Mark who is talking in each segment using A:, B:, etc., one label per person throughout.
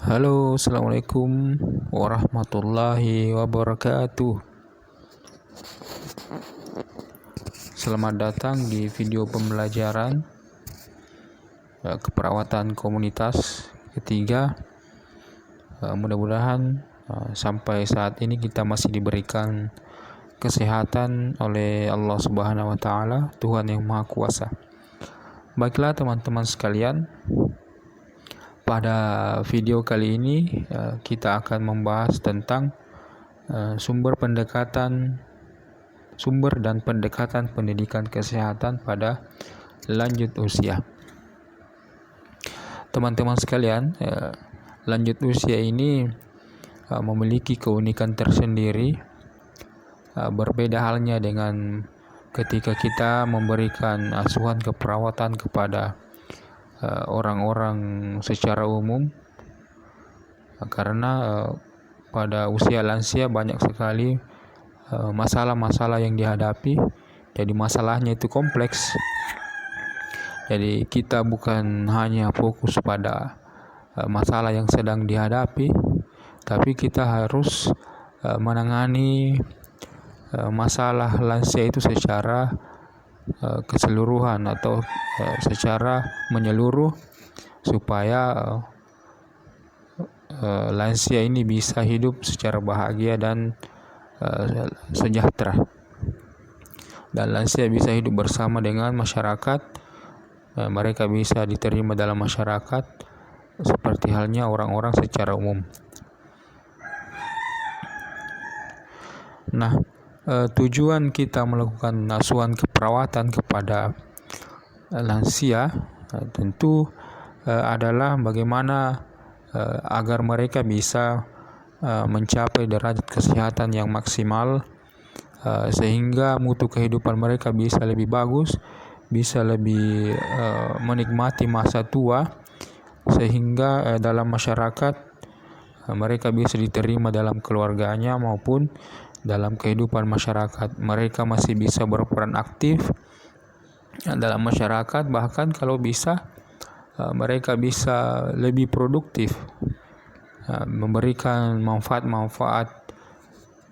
A: Halo, assalamualaikum warahmatullahi wabarakatuh. Selamat datang di video pembelajaran keperawatan komunitas ketiga. Mudah-mudahan sampai saat ini kita masih diberikan kesehatan oleh Allah Subhanahu wa Ta'ala, Tuhan yang Maha Kuasa. Baiklah, teman-teman sekalian, pada video kali ini kita akan membahas tentang sumber dan pendekatan pendidikan kesehatan pada lanjut usia. Teman-teman sekalian, lanjut usia ini memiliki keunikan tersendiri. Berbeda halnya dengan ketika kita memberikan asuhan keperawatan kepada orang-orang secara umum, karena pada usia lansia banyak sekali masalah-masalah yang dihadapi. Jadi masalahnya itu kompleks. Jadi kita bukan hanya fokus pada masalah yang sedang dihadapi, tapi kita harus menangani masalah lansia itu secara keseluruhan atau secara menyeluruh, supaya lansia ini bisa hidup secara bahagia dan sejahtera, dan lansia bisa hidup bersama dengan masyarakat. Mereka bisa diterima dalam masyarakat seperti halnya orang-orang secara umum. Nah, tujuan kita melakukan asuhan keperawatan kepada lansia tentu adalah bagaimana agar mereka bisa mencapai derajat kesehatan yang maksimal, sehingga mutu kehidupan mereka bisa lebih bagus, bisa lebih menikmati masa tua, sehingga dalam masyarakat mereka bisa diterima dalam keluarganya maupun dalam kehidupan masyarakat. Mereka masih bisa berperan aktif dalam masyarakat, bahkan kalau bisa mereka bisa lebih produktif, memberikan manfaat-manfaat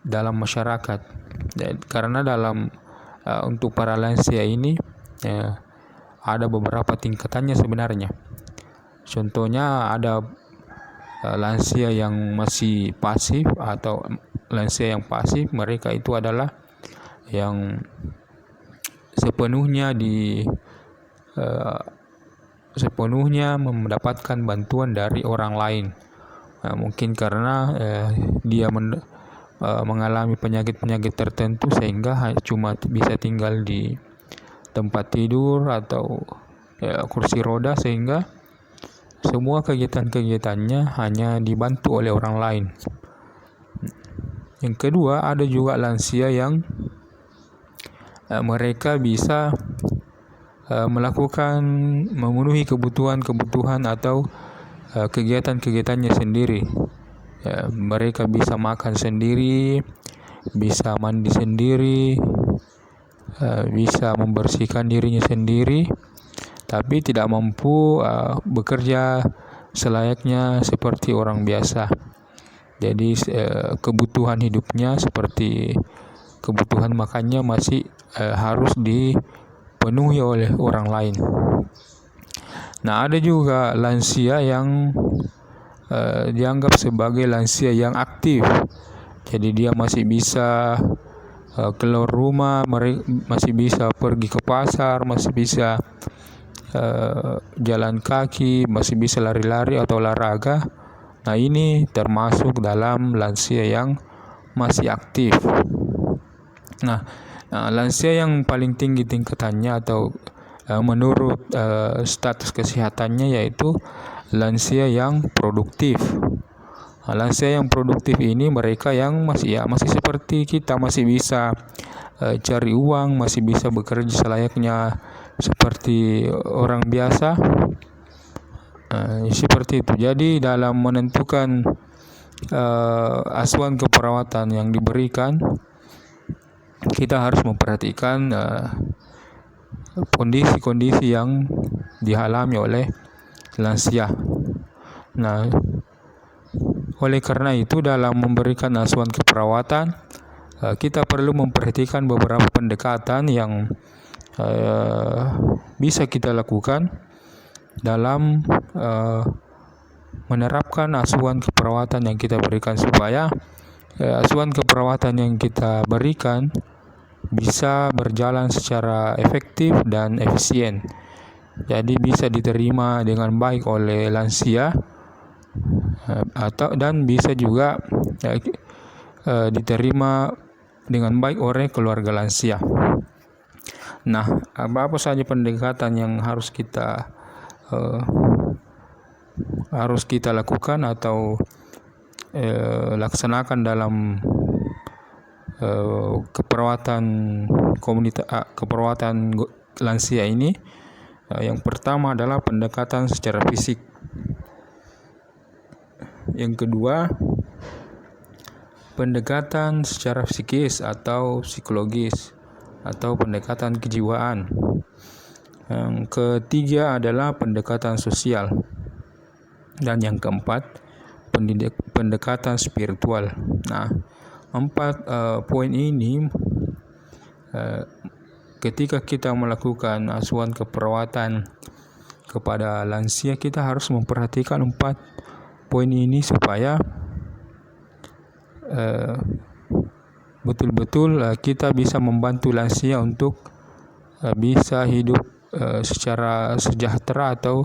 A: dalam masyarakat. Karena untuk para lansia ini ada beberapa tingkatannya sebenarnya. Contohnya ada lansia yang masih pasif atau lansia yang pasif. Mereka itu adalah yang sepenuhnya mendapatkan bantuan dari orang lain. Mungkin karena dia mengalami penyakit-penyakit tertentu, sehingga cuma bisa tinggal di tempat tidur atau kursi roda, sehingga semua kegiatan-kegiatannya hanya dibantu oleh orang lain. Yang kedua, ada juga lansia yang mereka bisa memenuhi kebutuhan atau kegiatan-kegiatannya sendiri. Mereka bisa makan sendiri, bisa mandi sendiri, bisa membersihkan dirinya sendiri, tapi tidak mampu bekerja selayaknya seperti orang biasa. Jadi kebutuhan hidupnya seperti kebutuhan makannya masih harus dipenuhi oleh orang lain. Nah, ada juga lansia yang dianggap sebagai lansia yang aktif. Jadi dia masih bisa keluar rumah, masih bisa pergi ke pasar, masih bisa jalan kaki, masih bisa lari-lari atau olahraga. Nah, ini termasuk dalam lansia yang masih aktif. Nah, lansia yang paling tinggi tingkatannya atau menurut status kesehatannya yaitu lansia yang produktif. Lansia yang produktif ini mereka yang masih seperti kita, masih bisa cari uang, masih bisa bekerja selayaknya seperti orang biasa. Seperti itu. Jadi dalam menentukan asuhan keperawatan yang diberikan, kita harus memperhatikan kondisi-kondisi yang dialami oleh lansia. Nah, Oleh karena itu, dalam memberikan asuhan keperawatan, kita perlu memperhatikan beberapa pendekatan yang bisa kita lakukan dalam menerapkan asuhan keperawatan yang kita berikan, supaya asuhan keperawatan yang kita berikan bisa berjalan secara efektif dan efisien. Jadi bisa diterima dengan baik oleh lansia, dan bisa juga diterima dengan baik oleh keluarga lansia. Nah, apa saja pendekatan yang harus kita lakukan atau laksanakan dalam keperawatan keperawatan lansia ini. Yang pertama adalah pendekatan secara fisik. Yang kedua, pendekatan secara psikis atau psikologis, atau pendekatan kejiwaan. Yang ketiga adalah pendekatan sosial. Dan yang keempat, pendekatan spiritual. Nah, 4 poin ini, ketika kita melakukan asuhan keperawatan kepada lansia, kita harus memperhatikan 4 poin ini supaya betul-betul kita bisa membantu lansia untuk bisa hidup secara sejahtera, atau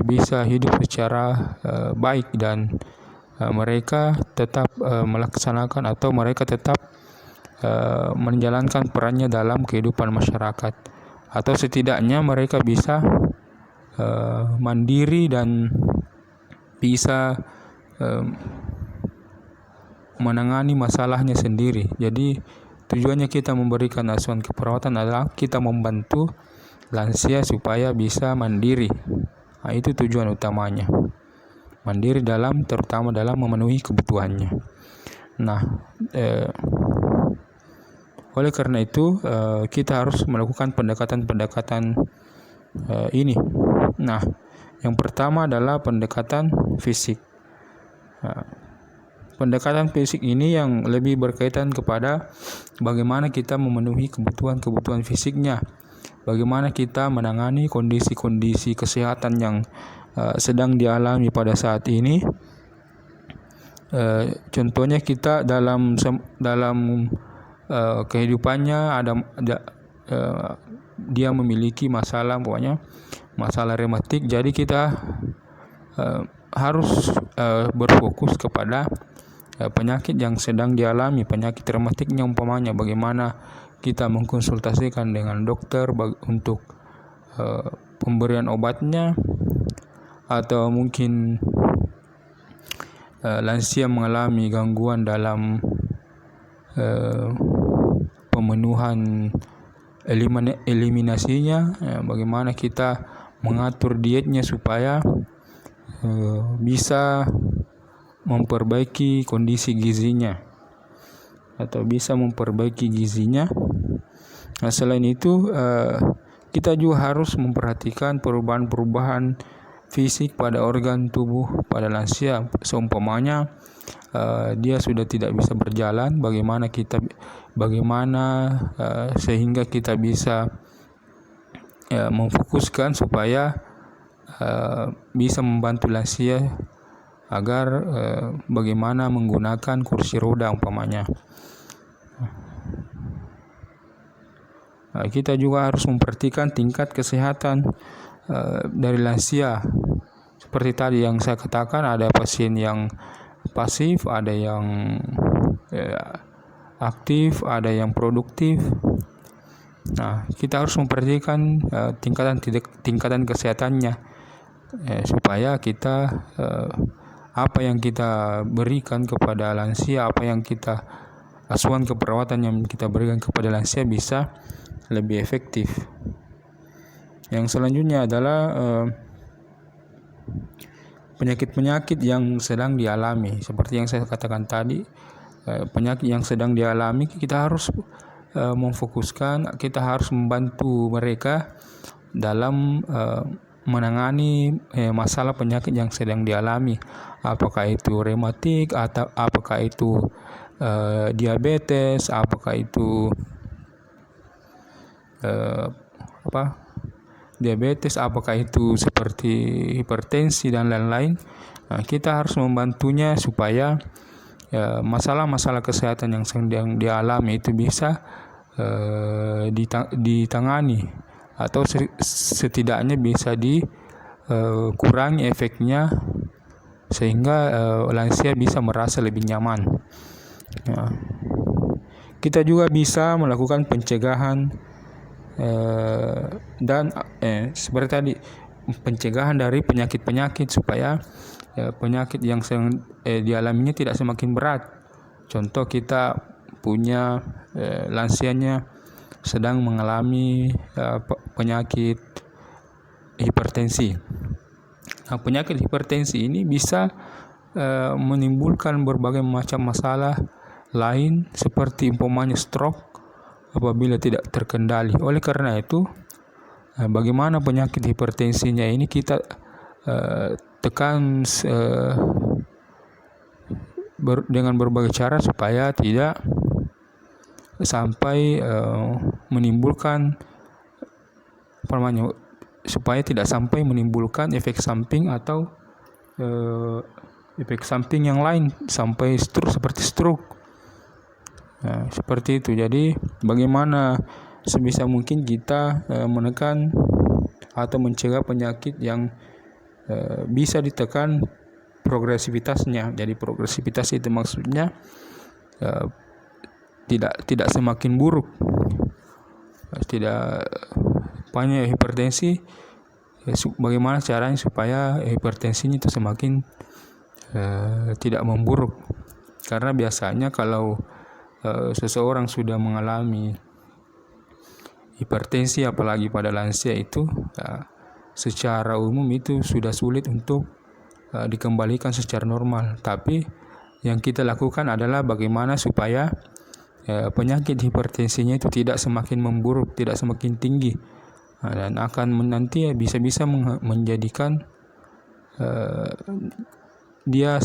A: bisa hidup secara baik, dan mereka tetap melaksanakan, atau mereka tetap menjalankan perannya dalam kehidupan masyarakat, atau setidaknya mereka bisa mandiri dan bisa menangani masalahnya sendiri. Jadi tujuannya kita memberikan asuhan keperawatan adalah kita membantu lansia supaya bisa mandiri. Nah, itu tujuan utamanya, mandiri terutama dalam memenuhi kebutuhannya. Nah, oleh karena itu kita harus melakukan pendekatan-pendekatan ini. Nah, yang pertama adalah pendekatan fisik. Pendekatan fisik ini yang lebih berkaitan kepada bagaimana kita memenuhi kebutuhan fisiknya, bagaimana kita menangani kondisi-kondisi kesehatan yang sedang dialami pada saat ini. Contohnya kita dalam kehidupannya dia memiliki masalah rematik. Jadi kita harus berfokus kepada penyakit yang sedang dialami, penyakit rematiknya umpamanya, bagaimana kita mengkonsultasikan dengan dokter untuk pemberian obatnya, atau mungkin lansia mengalami gangguan dalam pemenuhan eliminasinya, bagaimana kita mengatur dietnya supaya bisa memperbaiki kondisi gizinya, atau bisa memperbaiki gizinya. Nah, selain itu kita juga harus memperhatikan perubahan-perubahan fisik pada organ tubuh pada lansia. Seumpamanya dia sudah tidak bisa berjalan, bagaimana sehingga kita bisa memfokuskan supaya bisa membantu lansia agar bagaimana menggunakan kursi roda umpamanya. Kita juga harus memperhatikan tingkat kesehatan dari lansia. Seperti tadi yang saya katakan, ada pasien yang pasif, ada yang aktif, ada yang produktif. Nah, kita harus memperhatikan tingkatan kesehatannya, supaya kita apa yang kita berikan kepada lansia, asuhan keperawatan yang kita berikan kepada lansia bisa lebih efektif. Yang selanjutnya adalah penyakit-penyakit yang sedang dialami. Seperti yang saya katakan tadi, penyakit yang sedang dialami kita harus memfokuskan, kita harus membantu mereka dalam menangani masalah penyakit yang sedang dialami, apakah itu rematik atau apakah itu diabetes, apakah itu apakah itu seperti hipertensi dan lain-lain. Kita harus membantunya supaya masalah-masalah kesehatan yang sedang dialami itu bisa ditangani atau setidaknya bisa dikurangi efeknya sehingga lansia bisa merasa lebih nyaman. Kita juga bisa melakukan pencegahan dan seperti tadi, pencegahan dari penyakit-penyakit supaya penyakit yang sedang dialaminya tidak semakin berat. Contoh, kita punya lansianya sedang mengalami penyakit hipertensi. Nah, penyakit hipertensi ini bisa menimbulkan berbagai macam masalah lain seperti umpamanya stroke apabila tidak terkendali. Oleh karena itu, bagaimana penyakit hipertensinya ini kita tekan dengan berbagai cara supaya tidak sampai menimbulkan supaya tidak sampai menimbulkan efek samping atau efek samping yang lain sampai seperti stroke. Nah, seperti itu. Jadi bagaimana sebisa mungkin kita menekan atau mencegah penyakit yang bisa ditekan progresivitasnya. Jadi progresivitas itu maksudnya tidak semakin buruk. Tidak banyak hipertensi, bagaimana caranya supaya hipertensinya itu semakin tidak memburuk. Karena biasanya kalau seseorang sudah mengalami hipertensi, apalagi pada lansia itu, secara umum itu sudah sulit untuk dikembalikan secara normal. Tapi yang kita lakukan adalah bagaimana supaya penyakit hipertensinya itu tidak semakin memburuk, tidak semakin tinggi, dan akan nanti bisa-bisa menjadikan dia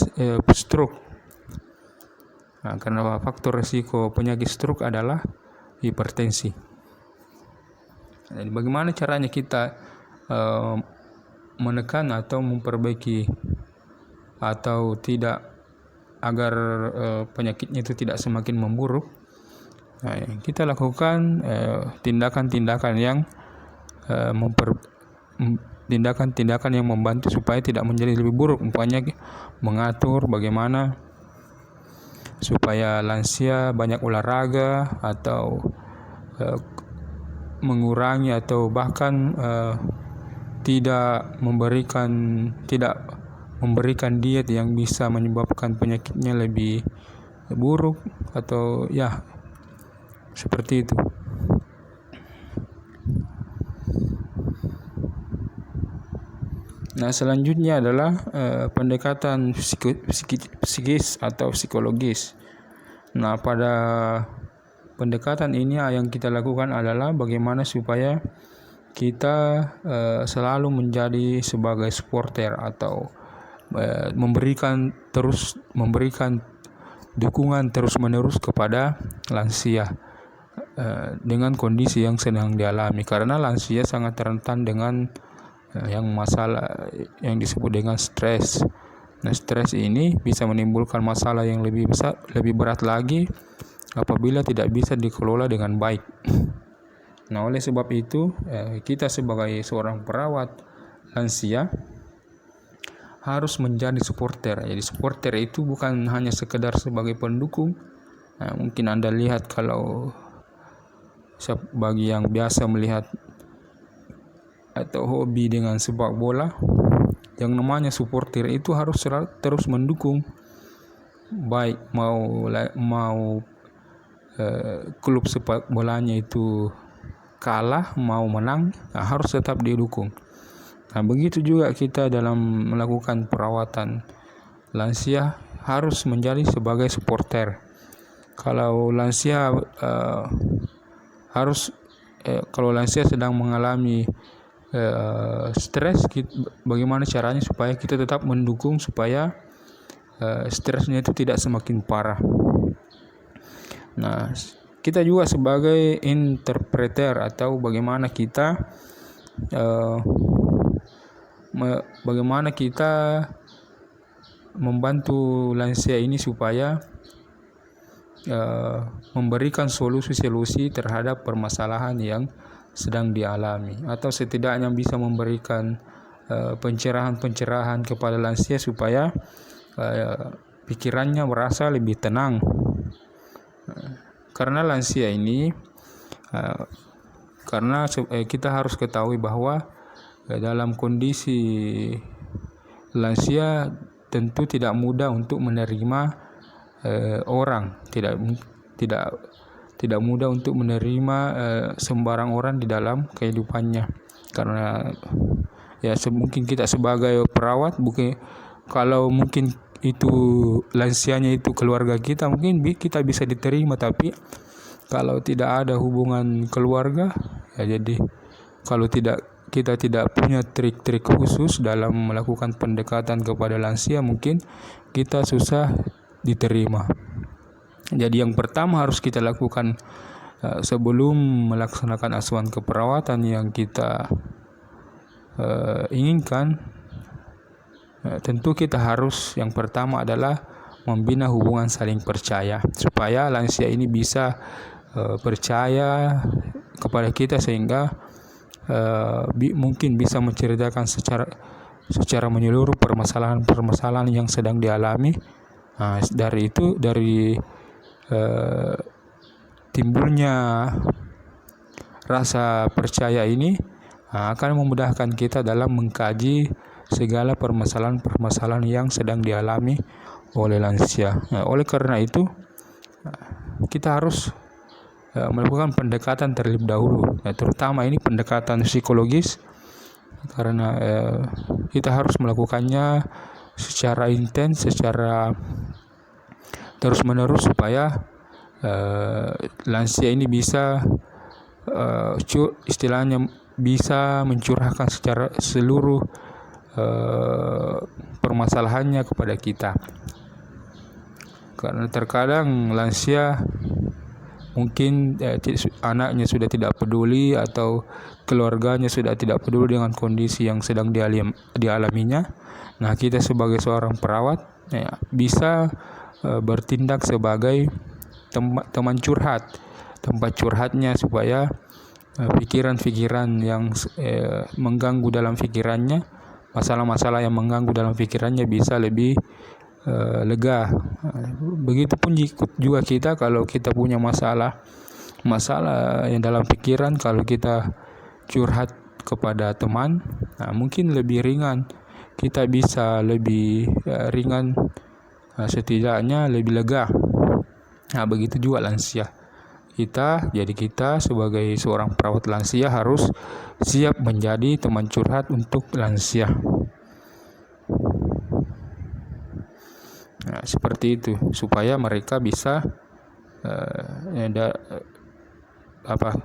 A: stroke. Nah, karena faktor risiko penyakit stroke adalah hipertensi. Jadi bagaimana caranya kita menekan atau memperbaiki atau tidak agar penyakitnya itu tidak semakin memburuk? Nah, kita lakukan tindakan-tindakan yang tindakan-tindakan yang membantu supaya tidak menjadi lebih buruk. Umpamanya mengatur bagaimana supaya lansia banyak olahraga, atau mengurangi atau bahkan tidak memberikan diet yang bisa menyebabkan penyakitnya lebih buruk, atau seperti itu. Nah, selanjutnya adalah pendekatan psikis atau psikologis. Nah, pada pendekatan ini yang kita lakukan adalah bagaimana supaya kita selalu menjadi sebagai supporter atau memberikan dukungan terus-menerus kepada lansia dengan kondisi yang sedang dialami, karena lansia sangat rentan dengan yang masalah yang disebut dengan stres. Nah, stres ini bisa menimbulkan masalah yang lebih besar, lebih berat lagi apabila tidak bisa dikelola dengan baik. Nah, oleh sebab itu kita sebagai seorang perawat lansia harus menjadi supporter. Jadi supporter itu bukan hanya sekedar sebagai pendukung. Nah, mungkin Anda lihat kalau bagi yang biasa melihat atau hobi dengan sepak bola, yang namanya supporter itu harus terus mendukung, baik mau klub sepak bolanya itu kalah mau menang, harus tetap didukung. Nah, begitu juga kita dalam melakukan perawatan lansia harus menjadi sebagai supporter. Kalau lansia kalau lansia sedang mengalami stres, bagaimana caranya supaya kita tetap mendukung supaya stresnya itu tidak semakin parah. Nah, kita juga sebagai interpreter atau bagaimana kita membantu lansia ini supaya memberikan solusi-solusi terhadap permasalahan yang sedang dialami, atau setidaknya bisa memberikan pencerahan-pencerahan kepada lansia supaya pikirannya merasa lebih tenang. Karena lansia ini kita harus ketahui bahwa dalam kondisi lansia tentu tidak mudah untuk menerima orang, tidak mudah untuk menerima sembarang orang di dalam kehidupannya. Karena mungkin kita sebagai perawat, kalau mungkin itu lansianya itu keluarga kita, mungkin kita bisa diterima, tapi kalau tidak ada hubungan keluarga, jadi kalau kita tidak punya trik-trik khusus dalam melakukan pendekatan kepada lansia, mungkin kita susah diterima. Jadi yang pertama harus kita lakukan sebelum melaksanakan asuhan keperawatan yang kita inginkan, tentu kita harus, yang pertama adalah membina hubungan saling percaya, supaya lansia ini bisa percaya kepada kita, sehingga mungkin bisa menceritakan secara menyeluruh permasalahan yang sedang dialami. Dari timbulnya rasa percaya ini akan memudahkan kita dalam mengkaji segala permasalahan yang sedang dialami oleh lansia. Oleh karena itu, kita harus melakukan pendekatan terlebih dahulu, terutama ini pendekatan psikologis, karena kita harus melakukannya secara intens, secara terus-menerus, supaya lansia ini bisa istilahnya bisa mencurahkan secara seluruh permasalahannya kepada kita. Karena terkadang lansia mungkin anaknya sudah tidak peduli, atau keluarganya sudah tidak peduli dengan kondisi yang sedang dialaminya. Nah, kita sebagai seorang perawat bisa bertindak sebagai teman curhat, tempat curhatnya, supaya pikiran-pikiran yang mengganggu dalam pikirannya, masalah-masalah yang mengganggu dalam pikirannya bisa lebih lega. Begitupun juga kita, kalau kita punya masalah yang dalam pikiran, kalau kita curhat kepada teman, mungkin lebih ringan, kita bisa lebih ringan, setidaknya lebih lega. Begitu juga lansia. Kita sebagai seorang perawat lansia harus siap menjadi teman curhat untuk lansia. Seperti itu, supaya mereka bisa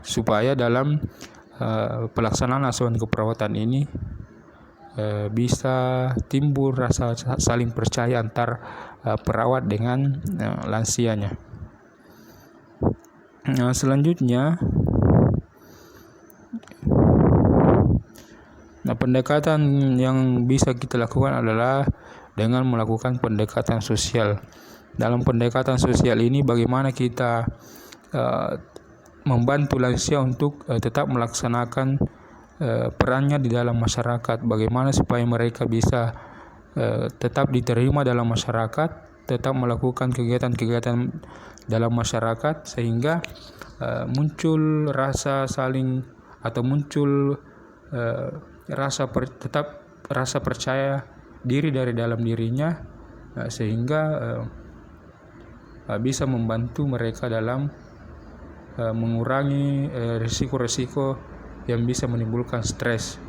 A: supaya dalam pelaksanaan asuhan keperawatan ini bisa timbul rasa saling percaya antar perawat dengan lansianya. Selanjutnya, pendekatan yang bisa kita lakukan adalah dengan melakukan pendekatan sosial. Dalam pendekatan sosial ini, bagaimana kita membantu lansia untuk tetap melaksanakan perannya di dalam masyarakat, bagaimana supaya mereka bisa tetap diterima dalam masyarakat, tetap melakukan kegiatan-kegiatan dalam masyarakat, sehingga muncul rasa saling, atau muncul rasa percaya diri dari dalam dirinya, sehingga bisa membantu mereka dalam mengurangi risiko-risiko yang bisa menimbulkan stres.